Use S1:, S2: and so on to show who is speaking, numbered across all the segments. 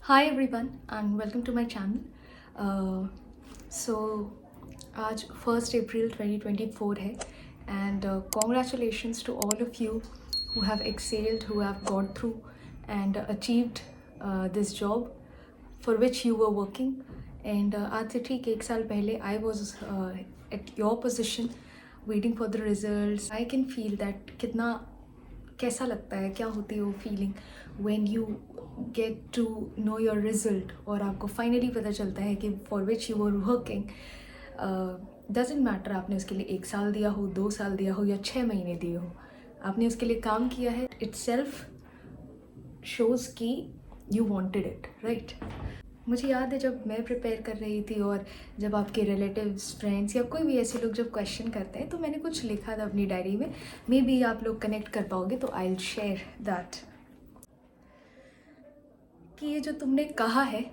S1: Hi everyone and welcome to my channel. So आज 1 अप्रैल 2024 है and congratulations to all of you who have excelled, who have gone through and achieved this job for which you were working. And आज से ठीक 1 साल पहले I was at your position waiting for the results. I can feel that कितना कैसा लगता है, क्या होती है वो feeling when you get to know your result और आपको फाइनली पता चलता है कि for which you are working doesn't matter आपने उसके लिए 1 साल दिया हो, 2 साल दिया हो या 6 महीने दिए हो, आपने उसके लिए काम किया है. इट सेल्फ शोज़ कि यू वॉन्टेड इट, राइट. मुझे याद है जब मैं प्रिपेयर कर रही थी और जब आपके रिलेटिव्स, फ्रेंड्स या कोई भी ऐसे लोग जब क्वेश्चन करते हैं तो मैंने कुछ लिखा था अपनी डायरी में. मे बी आप लोग कनेक्ट कर पाओगे तो आई विल शेयर दैट. कि ये जो तुमने कहा है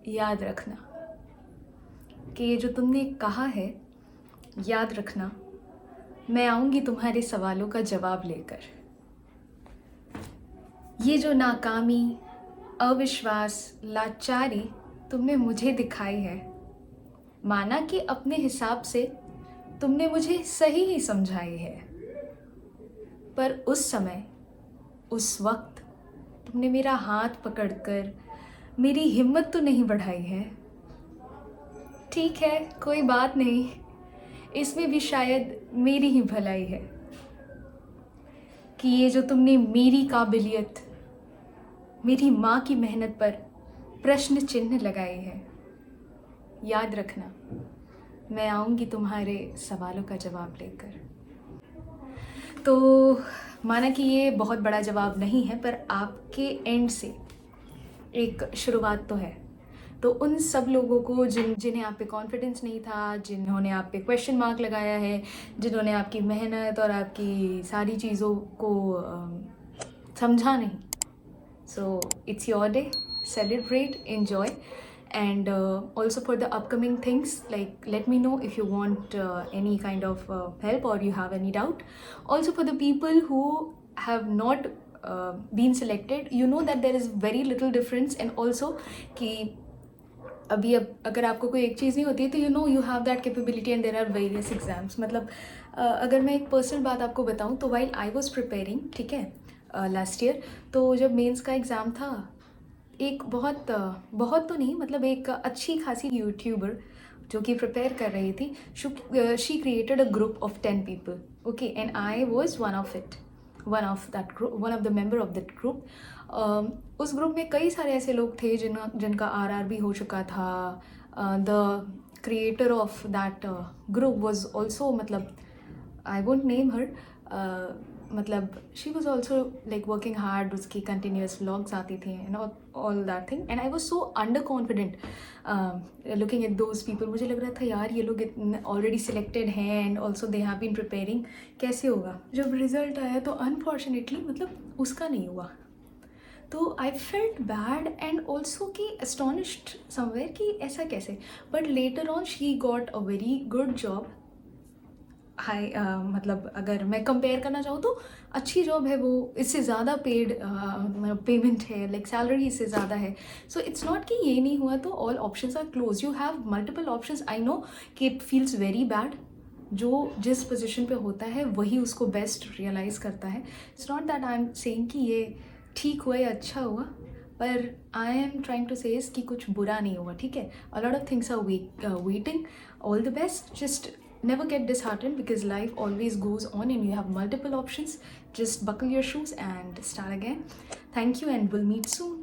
S1: याद रखना, कि ये जो तुमने कहा है याद रखना, मैं आऊँगी तुम्हारे सवालों का जवाब लेकर. ये जो नाकामी, अविश्वास, लाचारी तुमने मुझे दिखाई है, माना कि अपने हिसाब से तुमने मुझे सही ही समझाई है, पर उस समय, उस वक्त तुमने मेरा हाथ पकड़कर मेरी हिम्मत तो नहीं बढ़ाई है. ठीक है, कोई बात नहीं, इसमें भी शायद मेरी ही भलाई है कि ये जो तुमने मेरी काबिलियत, मेरी माँ की मेहनत पर प्रश्न चिन्ह लगाए हैं, याद रखना मैं आऊँगी तुम्हारे सवालों का जवाब लेकर. तो माना कि ये बहुत बड़ा जवाब नहीं है, पर आपके एंड से एक शुरुआत तो है. तो उन सब लोगों को जिन्हें आप पे कॉन्फिडेंस नहीं था, जिन्होंने आप पे क्वेश्चन मार्क लगाया है, जिन्होंने आपकी मेहनत और आपकी सारी चीज़ों को समझा नहीं, so it's your day, celebrate, enjoy, and also for the upcoming things, like let me know if you want any kind of help or you have any doubt. Also for the people who have not been selected, you know that there is very little difference. And also कि अभी अब अगर आपको कोई एक चीज़ नहीं होती है तो you know you have that capability and there are various exams. मतलब अगर मैं एक पर्सनल बात आपको बताऊँ तो वाइल आई वॉज प्रिपेयरिंग, ठीक है, लास्ट ईयर, तो जब मेंस का एग्ज़ाम था, एक बहुत बहुत तो नहीं, मतलब एक अच्छी खासी यूट्यूबर जो कि प्रिपेयर कर रही थी, she created a group of 10 people, okay, and I was one of it, one of that group, one of the member of that group. उस ग्रुप में कई सारे ऐसे लोग थे जिनका आरआर भी हो चुका था. The creator of that group was also, मतलब आई वोंट नेम हर, मतलब she was also like working hard, उसकी कंटिन्यूस व्लॉग्स आती थी and all that thing. And I was so under confident looking at those people. मुझे लग रहा था यार ये लोग ऑलरेडी सिलेक्टेड हैं and also they have been preparing, कैसे होगा. जब रिजल्ट आया तो अनफॉर्चुनेटली मतलब उसका नहीं हुआ. तो I felt bad and also कि एस्टॉनिश्ड समवेयर कि ऐसा कैसे. But later on she got a very good job. High मतलब अगर मैं कंपेयर करना चाहूँ तो अच्छी जॉब है वो, इससे ज़्यादा पेड पेमेंट है, लाइक सैलरी इससे ज़्यादा है. सो इट्स नॉट कि ये नहीं हुआ तो all options are close, you have multiple options. I know कि इट फील्स वेरी बैड. जो जिस पोजीशन पे होता है वही उसको बेस्ट रियलाइज़ करता है. It's not that I am saying कि ये ठीक हुआ या अच्छा हुआ, पर आई एम ट्राइंग टू से कि कुछ बुरा नहीं हुआ, ठीक है. A lot of things are waiting. All the best. Just never get disheartened because life always goes on and you have multiple options. Just buckle your shoes and start again. Thank you and we'll meet soon.